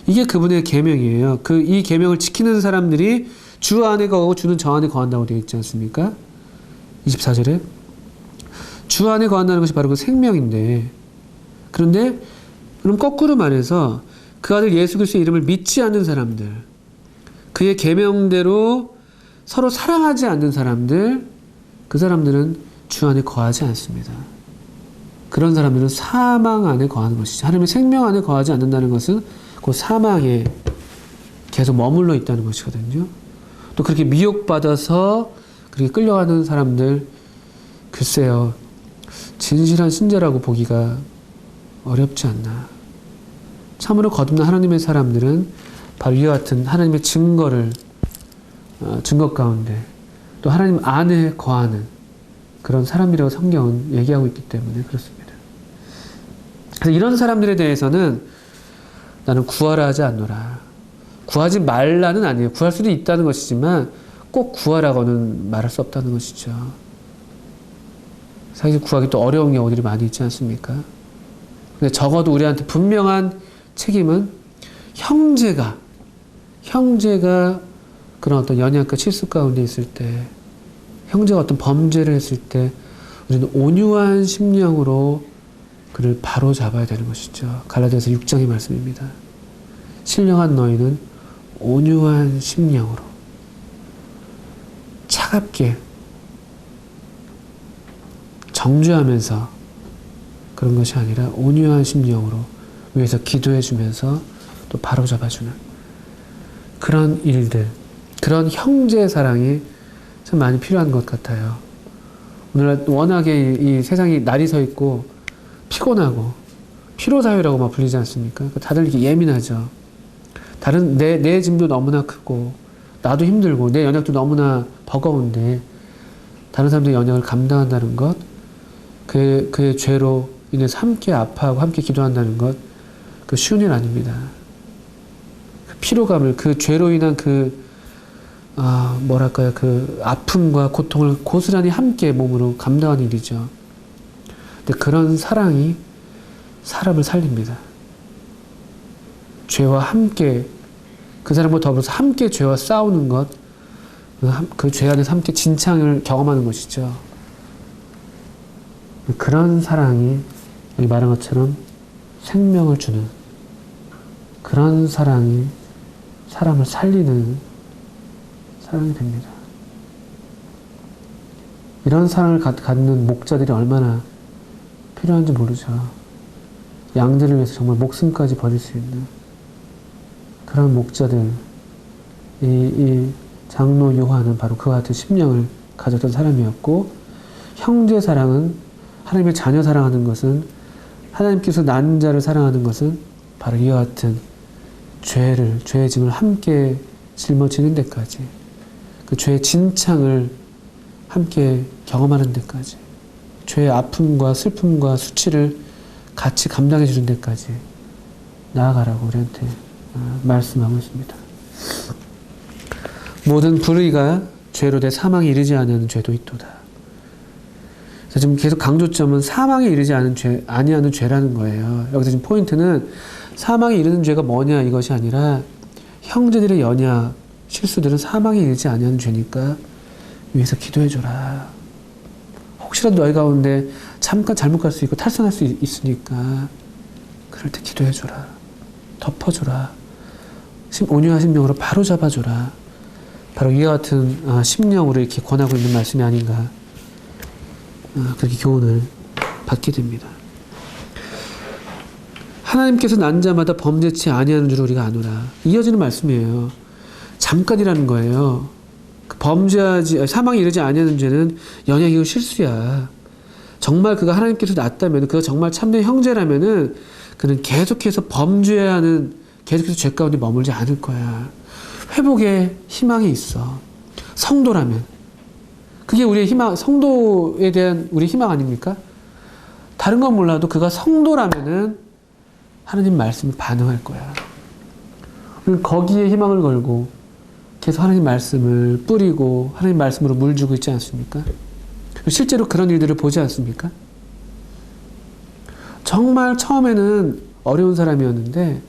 S1: 이게 그분의 계명이에요. 이 계명을 지키는 사람들이 주 안에 거하고 주는 저 안에 거한다고 되어 있지 않습니까? 24절에 주 안에 거한다는 것이 바로 그 생명인데, 그런데 그럼 거꾸로 말해서 그 아들 예수 그리스도의 이름을 믿지 않는 사람들, 그의 계명대로 서로 사랑하지 않는 사람들, 그 사람들은 주 안에 거하지 않습니다. 그런 사람들은 사망 안에 거하는 것이죠. 하나님의 생명 안에 거하지 않는다는 것은 그 사망에 계속 머물러 있다는 것이거든요. 또 그렇게 미혹받아서 그렇게 끌려가는 사람들, 글쎄요, 진실한 신자라고 보기가 어렵지 않나. 참으로 거듭난 하나님의 사람들은 바로 이와 같은 하나님의 증거 가운데 또 하나님 안에 거하는 그런 사람이라고 성경은 얘기하고 있기 때문에 그렇습니다. 그래서 이런 사람들에 대해서는 나는 구하라 하지 않노라. 구하지 말라는 아니에요. 구할 수도 있다는 것이지만 꼭 구하라고는 말할 수 없다는 것이죠. 사실 구하기 또 어려운 경우들이 많이 있지 않습니까? 근데 적어도 우리한테 분명한 책임은 형제가 그런 어떤 연약과 실수 가운데 있을 때, 형제가 어떤 범죄를 했을 때 우리는 온유한 심령으로 그를 바로 잡아야 되는 것이죠. 갈라디아서 6장의 말씀입니다. 신령한 너희는 온유한 심령으로 차갑게 정죄하면서 그런 것이 아니라 온유한 심령으로 위에서 기도해 주면서 또 바로 잡아주는 그런 일들, 그런 형제 사랑이 참 많이 필요한 것 같아요. 오늘날 워낙에 이 세상이 날이 서 있고 피곤하고 피로사회라고 막 불리지 않습니까? 다들 이렇게 예민하죠. 내 짐도 너무나 크고 나도 힘들고 내 연약도 너무나 버거운데 다른 사람들의 연약을 감당한다는 것, 그의 죄로 인해서 함께 아파하고 함께 기도한다는 것, 그 쉬운 일 아닙니다. 그 피로감을, 그 죄로 인한 그 아픔과 고통을 고스란히 함께 몸으로 감당하는 일이죠. 근데 그런 사랑이 사람을 살립니다. 죄와 함께, 그 사람과 더불어서 함께 죄와 싸우는 것, 그 죄 안에서 함께 진창을 경험하는 것이죠. 그런 사랑이 여기 말한 것처럼 생명을 주는, 그런 사랑이 사람을 살리는 사랑이 됩니다. 이런 사랑을 갖는 목자들이 얼마나 필요한지 모르죠. 양들을 위해서 정말 목숨까지 버릴 수 있는 그런 목자들. 이 장로 요한은 바로 그와 같은 심령을 가졌던 사람이었고, 형제 사랑은, 하나님의 자녀 사랑하는 것은, 하나님께서 난 자를 사랑하는 것은 바로 이와 같은 죄의 짐을 함께 짊어지는 데까지, 그 죄의 진창을 함께 경험하는 데까지, 죄의 아픔과 슬픔과 수치를 같이 감당해 주는 데까지 나아가라고 우리한테 말씀하고 있습니다. 모든 불의가 죄로 돼 사망에 이르지 않은 죄도 있도다. 그래서 지금 계속 강조점은 사망에 이르지 않은 죄, 아니하는 죄라는 거예요. 여기서 지금 포인트는 사망에 이르는 죄가 뭐냐 이것이 아니라, 형제들의 연약, 실수들은 사망에 이르지 아니하는 죄니까 위해서 기도해줘라. 혹시라도 너희 가운데 잠깐 잘못 갈 수 있고 탈선할 수 있으니까 그럴 때 기도해줘라. 덮어줘라. 온유한 심령으로 바로 잡아줘라. 바로 이와 같은 심령으로 이렇게 권하고 있는 말씀이 아닌가, 그렇게 교훈을 받게 됩니다. 하나님께서 난 자마다 범죄치 아니하는 줄 우리가 아노라. 이어지는 말씀이에요. 잠깐이라는 거예요. 사망에 이르지 아니하는 죄는 연약이고 실수야. 정말 그가 하나님께서 낳았다면, 그가 정말 참된 형제라면은 그는 계속해서 범죄하는, 계속해서 죄 가운데 머물지 않을 거야. 회복의 희망이 있어. 성도라면. 그게 우리의 희망, 성도에 대한 우리 희망 아닙니까? 다른 건 몰라도 그가 성도라면은 하나님 말씀에 반응할 거야. 우리는 거기에 희망을 걸고 계속 하나님 말씀을 뿌리고 하나님 말씀으로 물 주고 있지 않습니까? 실제로 그런 일들을 보지 않습니까? 정말 처음에는 어려운 사람이었는데,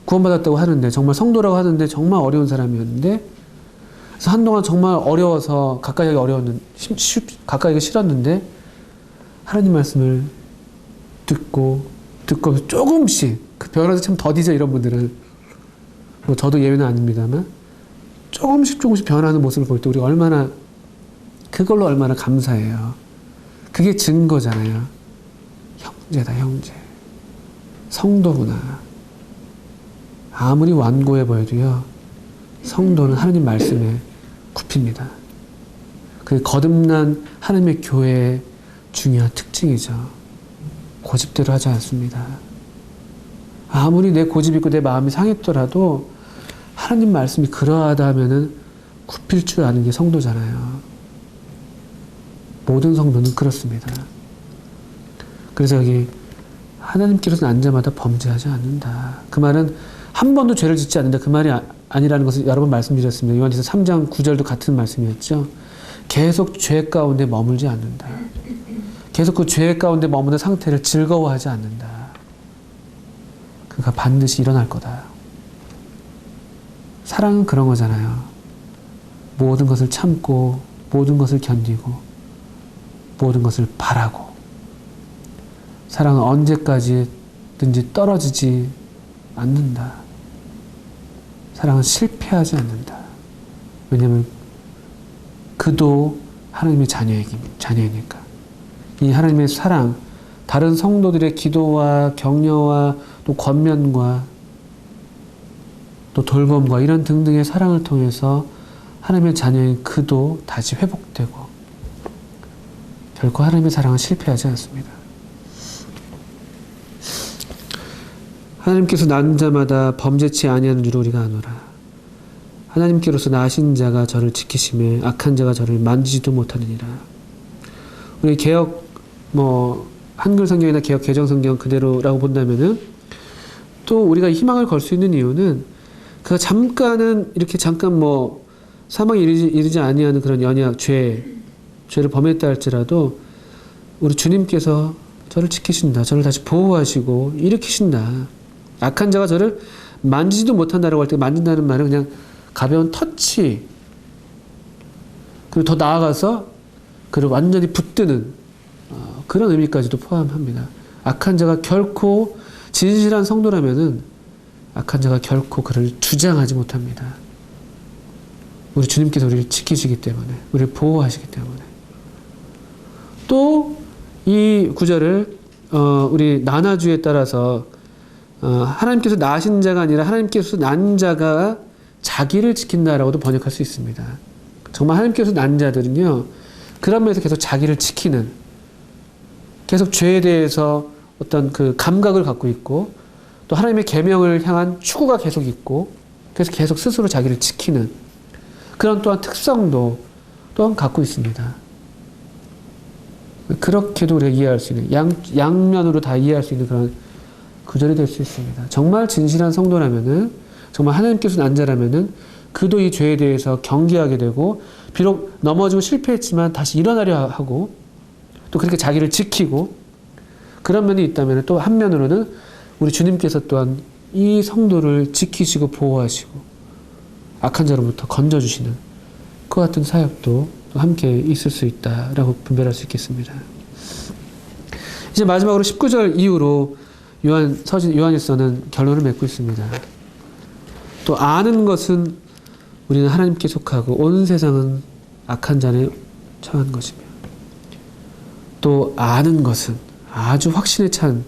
S1: 구원받았다고 하는데, 정말 성도라고 하는데 정말 어려운 사람이었는데, 그래서 한동안 정말 어려워서 가까이 가기 싫었는데, 하나님 말씀을 듣고 조금씩, 그 변화도 참 더디죠, 이런 분들은. 뭐 저도 예외는 아닙니다만, 조금씩 변화하는 모습을 볼 때 우리 그걸로 얼마나 감사해요. 그게 증거잖아요. 형제다, 형제. 성도구나. 아무리 완고해 보여도요, 성도는 하나님 말씀에 굽힙니다. 그게 거듭난 하나님의 교회의 중요한 특징이죠. 고집대로 하지 않습니다. 아무리 내 고집 있고 내 마음이 상했더라도 하나님 말씀이 그러하다 하면은 굽힐 줄 아는 게 성도잖아요. 모든 성도는 그렇습니다. 그래서 여기 하나님께로는 난 자마다 범죄하지 않는다. 그 말은 한 번도 죄를 짓지 않는다. 그 말이 아니라는 것을 여러 번 말씀드렸습니다. 요한일서 3장 9절도 같은 말씀이었죠. 계속 죄 가운데 머물지 않는다. 계속 그 죄 가운데 머무는 상태를 즐거워하지 않는다. 그가 반드시 일어날 거다. 사랑은 그런 거잖아요. 모든 것을 참고, 모든 것을 견디고, 모든 것을 바라고. 사랑은 언제까지든지 떨어지지 않는다. 사랑은 실패하지 않는다. 왜냐하면 그도 하나님의 자녀이니까. 이 하나님의 사랑, 다른 성도들의 기도와 격려와 또 권면과 또 돌봄과 이런 등등의 사랑을 통해서 하나님의 자녀인 그도 다시 회복되고, 결코 하나님의 사랑은 실패하지 않습니다. 하나님께서 난 자마다 범죄치 아니하는 줄 우리가 아노라. 하나님께로서 나신 자가 저를 지키심에 악한 자가 저를 만지지도 못하느니라. 우리 개역 한글 성경이나 개역 개정 성경 그대로라고 본다면은, 또 우리가 희망을 걸 수 있는 이유는 그가 잠깐 사망에 이르지 아니하는 그런 연약, 죄를 범했다 할지라도 우리 주님께서 저를 지키신다. 저를 다시 보호하시고 일으키신다. 악한 자가 저를 만지지도 못한다라고 할 때, 만진다는 말은 그냥 가벼운 터치, 그리고 더 나아가서 그를 완전히 붙드는 그런 의미까지도 포함합니다. 악한 자가 결코, 진실한 성도라면은 악한 자가 결코 그를 주장하지 못합니다. 우리 주님께서 우리를 지키시기 때문에, 우리를 보호하시기 때문에. 이 구절을 우리 나나주에 따라서 하나님께서 낳으신 자가 아니라 하나님께서 낳은 자가 자기를 지킨다라고도 번역할 수 있습니다. 정말 하나님께서 낳은 자들은요, 그런 면에서 계속 자기를 지키는, 계속 죄에 대해서 어떤 그 감각을 갖고 있고, 또 하나님의 계명을 향한 추구가 계속 있고, 그래서 계속 스스로 자기를 지키는 그런 또한 특성도 또한 갖고 있습니다. 그렇게도 우리가 이해할 수 있는, 양면으로 다 이해할 수 있는 그런 구절이 될 수 있습니다. 정말 진실한 성도라면은, 정말 하나님께서 낳은 자라면은, 그도 이 죄에 대해서 경계하게 되고, 비록 넘어지고 실패했지만 다시 일어나려 하고, 또 그렇게 자기를 지키고, 그런 면이 있다면 또 한면으로는 우리 주님께서 또한 이 성도를 지키시고 보호하시고, 악한 자로부터 건져주시는 그 같은 사역도 또 함께 있을 수 있다라고 분별할 수 있겠습니다. 이제 마지막으로 19절 이후로 요한일서는 결론을 맺고 있습니다. 또 아는 것은 우리는 하나님께 속하고 온 세상은 악한 자에 처한 것이며, 또 아는 것은 아주 확신에 찬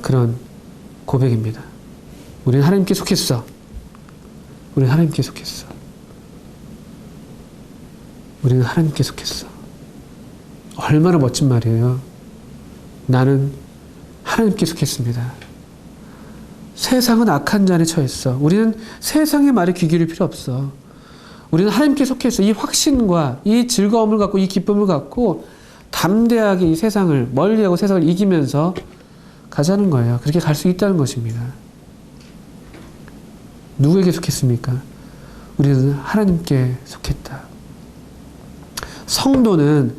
S1: 그런 고백입니다. 우리는 하나님께 속했어. 우리는 하나님께 속했어. 우리는 하나님께 속했어. 얼마나 멋진 말이에요. 나는 하나님께 속했습니다. 세상은 악한 자에 처했어. 우리는 세상의 말에 귀 기울일 필요 없어. 우리는 하나님께 속했어. 이 확신과 이 즐거움을 갖고 이 기쁨을 갖고 담대하게 이 세상을 멀리하고 세상을 이기면서 가자는 거예요. 그렇게 갈 수 있다는 것입니다. 누구에게 속했습니까? 우리는 하나님께 속했다. 성도는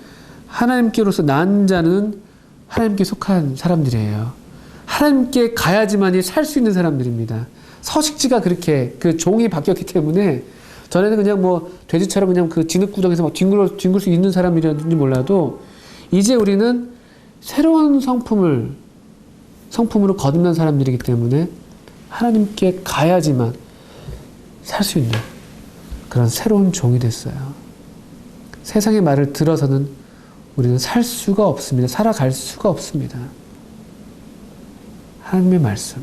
S1: 하나님께로서 낳은 자는 하나님께 속한 사람들이에요. 하나님께 가야지만이 살 수 있는 사람들입니다. 서식지가 그렇게 그 종이 바뀌었기 때문에, 전에는 그냥 뭐 돼지처럼 그냥 그 진흙구덩에서 막 뒹굴 수 있는 사람이라든지 몰라도, 이제 우리는 새로운 성품으로 거듭난 사람들이기 때문에 하나님께 가야지만 살 수 있는 그런 새로운 종이 됐어요. 세상의 말을 들어서는 우리는 살 수가 없습니다. 살아갈 수가 없습니다. 하나님의 말씀,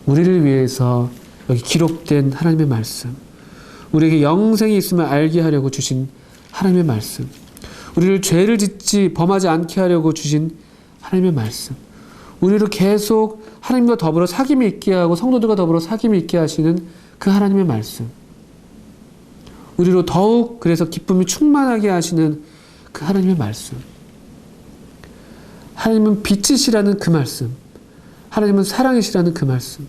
S1: 우리를 위해서 여기 기록된 하나님의 말씀, 우리에게 영생이 있음을 알게 하려고 주신 하나님의 말씀, 우리를 죄를 짓지 범하지 않게 하려고 주신 하나님의 말씀, 우리를 계속 하나님과 더불어 사귐이 있게 하고 성도들과 더불어 사귐이 있게 하시는 그 하나님의 말씀, 우리로 더욱 그래서 기쁨이 충만하게 하시는 그 하나님의 말씀, 하나님은 빛이시라는 그 말씀, 하나님은 사랑이시라는 그 말씀,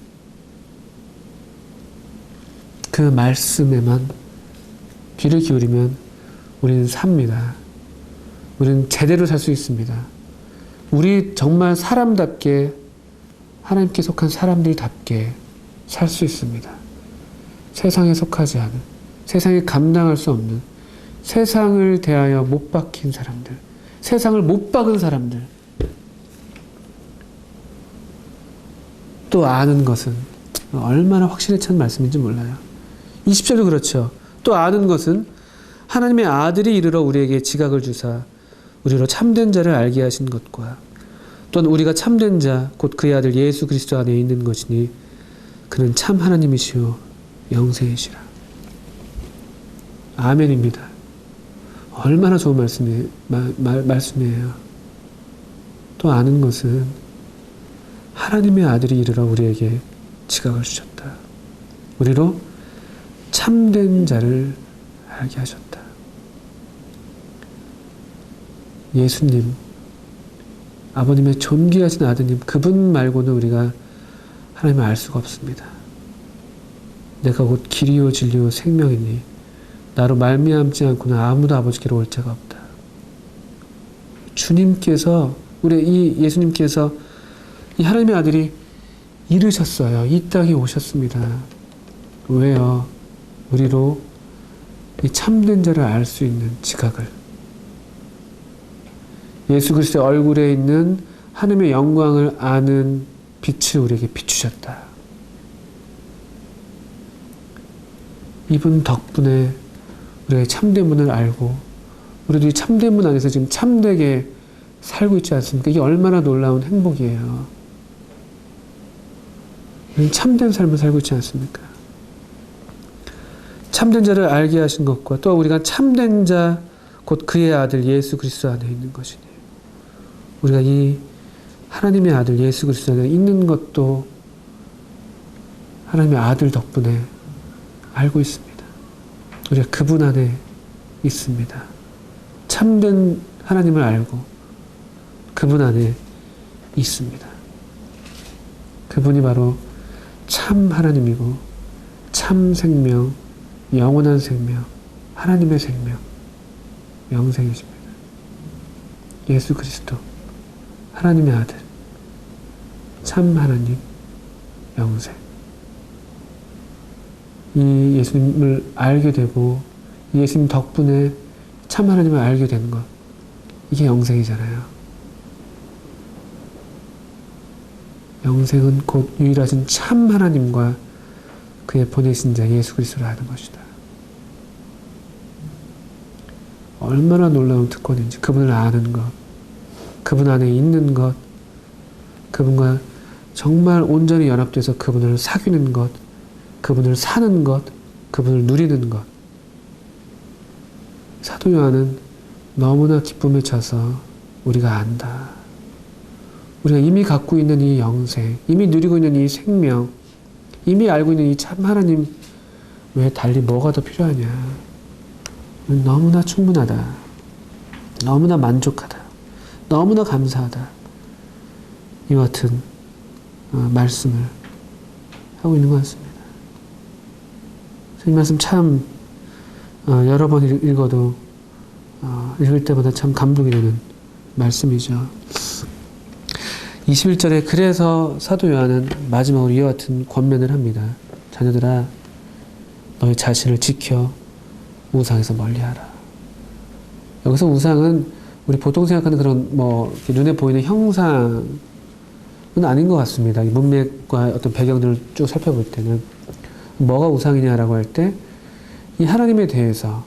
S1: 그 말씀에만 귀를 기울이면 우리는 삽니다. 우리는 제대로 살 수 있습니다. 우리 정말 사람답게, 하나님께 속한 사람들답게 살 수 있습니다. 세상에 속하지 않은, 세상에 감당할 수 없는, 세상을 대하여 못 박힌 사람들, 세상을 못 박은 사람들, 또 아는 것은, 얼마나 확신에 찬 말씀인지 몰라요. 20절도 그렇죠. 또 아는 것은 하나님의 아들이 이르러 우리에게 지각을 주사 우리로 참된 자를 알게 하신 것과, 또한 우리가 참된 자 곧 그의 아들 예수 그리스도 안에 있는 것이니 그는 참 하나님이시오 영생이시라. 아멘입니다. 얼마나 좋은 말씀이에요. 또 아는 것은 하나님의 아들이 이르러 우리에게 지각을 주셨다. 우리로 참된 자를 알게 하셨다. 예수님, 아버님의 존귀하신 아드님, 그분 말고는 우리가 하나님을 알 수가 없습니다. 내가 곧 길이요 진리요 생명이니 나로 말미암지 않고는 아무도 아버지께로 올 자가 없다. 주님께서, 우리 이 예수님께서 이 하나님의 아들이 이르셨어요. 이 땅에 오셨습니다. 왜요? 우리로 이 참된 자를 알 수 있는 지각을, 예수 그리스도의 얼굴에 있는 하나님의 영광을 아는 빛을 우리에게 비추셨다. 이분 덕분에 우리의 참된 분을 알고 우리도 이 참된 문 안에서 지금 참되게 살고 있지 않습니까? 이게 얼마나 놀라운 행복이에요. 우리는 참된 삶을 살고 있지 않습니까? 참된 자를 알게 하신 것과 또 우리가 참된 자, 곧 그의 아들 예수 그리스도 안에 있는 것이니 우리가 이 하나님의 아들 예수 그리스도 안에 있는 것도 하나님의 아들 덕분에 알고 있습니다. 우리가 그분 안에 있습니다. 참된 하나님을 알고 그분 안에 있습니다. 그분이 바로 참 하나님이고 참 생명, 영원한 생명, 하나님의 생명, 영생이십니다. 예수 그리스도, 하나님의 아들, 참 하나님, 영생. 이 예수님을 알게 되고 이 예수님 덕분에 참 하나님을 알게 되는 것, 이게 영생이잖아요. 영생은 곧 유일하신 참 하나님과 그의 보내신 자 예수 그리스도를 아는 것이다. 얼마나 놀라운 특권인지 그분을 아는 것, 그분 안에 있는 것, 그분과 정말 온전히 연합돼서 그분을 사귀는 것, 그분을 사는 것, 그분을 누리는 것. 사도 요한은 너무나 기쁨에 차서 우리가 안다. 우리가 이미 갖고 있는 이 영생, 이미 누리고 있는 이 생명, 이미 알고 있는 이 참 하나님, 왜 달리 뭐가 더 필요하냐. 너무나 충분하다. 너무나 만족하다. 너무나 감사하다. 이와 같은 말씀을 하고 있는 것 같습니다. 이 말씀 참 여러 번 읽어도 읽을 때마다 참 감동이 되는 말씀이죠. 21절에 그래서 사도 요한은 마지막으로 이와 같은 권면을 합니다. 자녀들아 너희 자신을 지켜 우상에서 멀리하라. 여기서 우상은 우리 보통 생각하는 그런 눈에 보이는 형상은 아닌 것 같습니다. 문맥과 어떤 배경들을 쭉 살펴볼 때는 뭐가 우상이냐라고 할 때 이 하나님에 대해서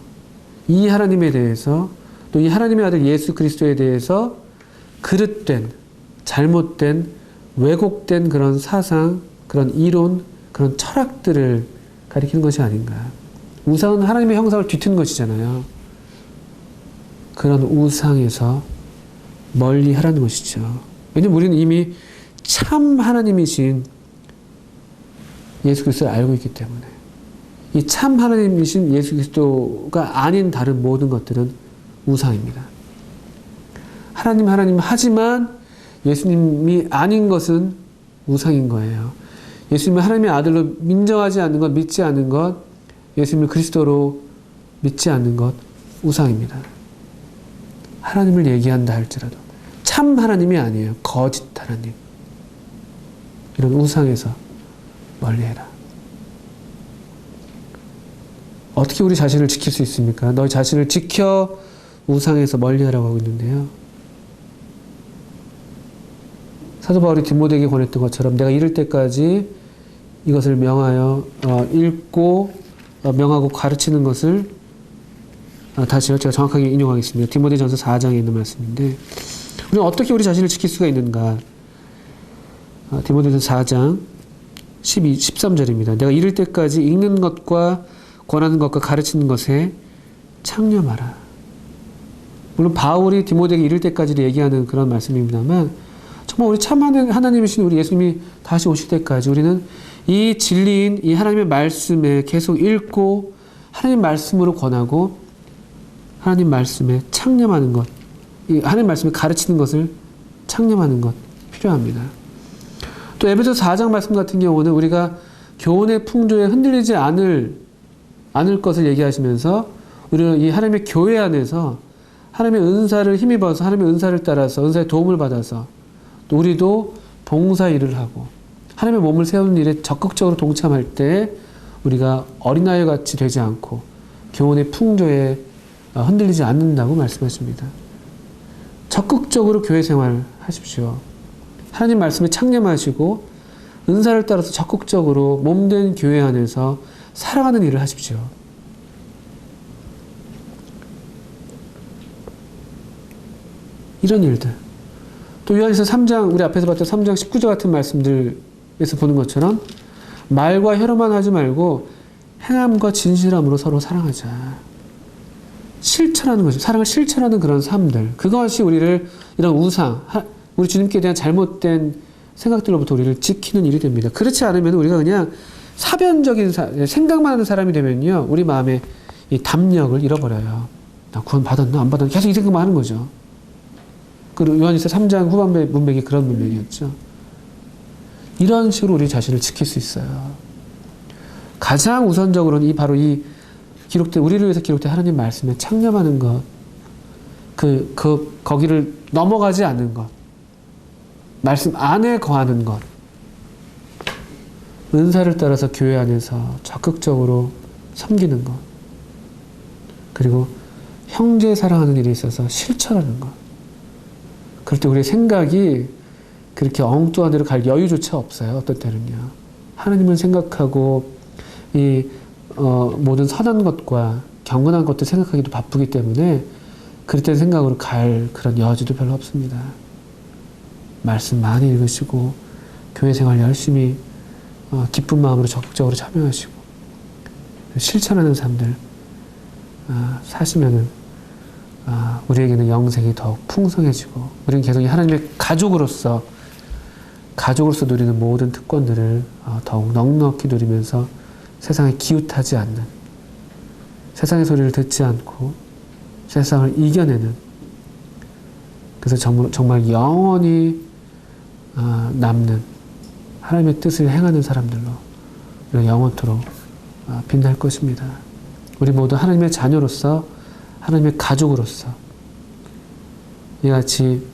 S1: 또 이 하나님의 아들 예수 그리스도에 대해서 그릇된, 잘못된, 왜곡된 그런 사상, 그런 이론, 그런 철학들을 가리키는 것이 아닌가. 우상은 하나님의 형상을 뒤트는 것이잖아요. 그런 우상에서 멀리 하라는 것이죠. 왜냐하면 우리는 이미 참 하나님이신 예수 그리스도를 알고 있기 때문에 이 참 하나님이신 예수 그리스도가 아닌 다른 모든 것들은 우상입니다. 하나님 하지만 예수님이 아닌 것은 우상인 거예요. 예수님을 하나님의 아들로 인정하지 않는 것, 믿지 않는 것, 예수님을 그리스도로 믿지 않는 것, 우상입니다. 하나님을 얘기한다 할지라도 참 하나님이 아니에요. 거짓 하나님. 이런 우상에서 멀리해라. 어떻게 우리 자신을 지킬 수 있습니까? 너희 자신을 지켜 우상에서 멀리하라고 하고 있는데요. 사도 바울이 디모데에게 권했던 것처럼 내가 이를 때까지 이것을 명하여 읽고 명하고 가르치는 것을 다시요. 제가 정확하게 인용하겠습니다. 디모데전서 4장에 있는 말씀인데 우리는 어떻게 우리 자신을 지킬 수가 있는가? 디모데전서 4장 13절입니다. 내가 이를 때까지 읽는 것과 권하는 것과 가르치는 것에 창념하라. 물론 바울이 디모데에게 이를 때까지를 얘기하는 그런 말씀입니다만 정말 우리 참 하나님이신 우리 예수님이 다시 오실 때까지 우리는 이 진리인 이 하나님의 말씀에 계속 읽고 하나님 말씀으로 권하고 하나님 말씀에 창념하는 것, 이 하나님 말씀에 가르치는 것을 창념하는 것 필요합니다. 또 에베소서 4장 말씀 같은 경우는 우리가 교훈의 풍조에 흔들리지 않을 것을 얘기하시면서 우리는 이 하나님의 교회 안에서 하나님의 은사를 힘입어서 하나님의 은사를 따라서 은사의 도움을 받아서 또 우리도 봉사 일을 하고 하나님의 몸을 세우는 일에 적극적으로 동참할 때 우리가 어린아이 같이 되지 않고 교훈의 풍조에 흔들리지 않는다고 말씀하십니다. 적극적으로 교회 생활 하십시오. 하나님 말씀에 창념하시고 은사를 따라서 적극적으로 몸된 교회 안에서 살아가는 일을 하십시오. 이런 일들. 또 요한일서 3장, 우리 앞에서 봤던 3장 19절 같은 말씀들에서 보는 것처럼 말과 혀로만 하지 말고 행함과 진실함으로 서로 사랑하자. 실천하는 거죠. 사랑을 실천하는 그런 삶들. 그것이 우리를 이런 우상, 우리 주님께 대한 잘못된 생각들로부터 우리를 지키는 일이 됩니다. 그렇지 않으면 우리가 그냥 사변적인 생각만 하는 사람이 되면요, 우리 마음의 이 담력을 잃어버려요. 나 구원 받았나 안 받았나 계속 이 생각만 하는 거죠. 그리고 요한일서 3장 후반부의 문맥이 그런 문맥이었죠. 이런 식으로 우리 자신을 지킬 수 있어요. 가장 우선적으로는 바로 이 기록된, 우리를 위해서 기록된 하나님 말씀에 창념하는 것, 거기를 넘어가지 않는 것, 말씀 안에 거하는 것, 은사를 따라서 교회 안에서 적극적으로 섬기는 것, 그리고 형제 사랑하는 일에 있어서 실천하는 것. 그럴 때 우리의 생각이 그렇게 엉뚱한 데로 갈 여유조차 없어요. 어떤 때는요. 하나님을 생각하고 모든 선한 것과 경건한 것들 생각하기도 바쁘기 때문에 그럴 때 생각으로 갈 그런 여지도 별로 없습니다. 말씀 많이 읽으시고 교회 생활 열심히 기쁜 마음으로 적극적으로 참여하시고 실천하는 삶들 사시면은 우리에게는 영생이 더욱 풍성해지고 우리는 계속 하나님의 가족으로서 누리는 모든 특권들을 더욱 넉넉히 누리면서 세상에 기웃하지 않는, 세상의 소리를 듣지 않고 세상을 이겨내는, 그래서 정말 영원히 남는 하나님의 뜻을 행하는 사람들로 우리가 영원토록 빛날 것입니다. 우리 모두 하나님의 자녀로서, 하나님의 가족으로서 이같이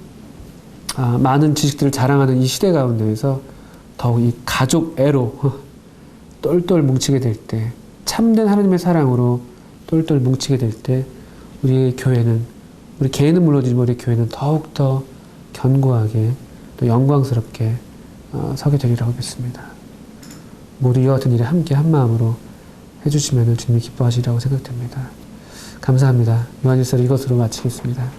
S1: 많은 지식들을 자랑하는 이 시대 가운데에서 더욱 이 가족애로 똘똘 뭉치게 될 때, 참된 하나님의 사랑으로 똘똘 뭉치게 될 때 우리의 교회는, 우리 개인은 물론이지만 우리 교회는 더욱더 견고하게 또 영광스럽게 서게 되리라고 믿습니다. 모두 이와 같은 일에 함께 한 마음으로 해주시면 주님이 기뻐하시리라고 생각됩니다. 감사합니다. 요한일서를 이것으로 마치겠습니다.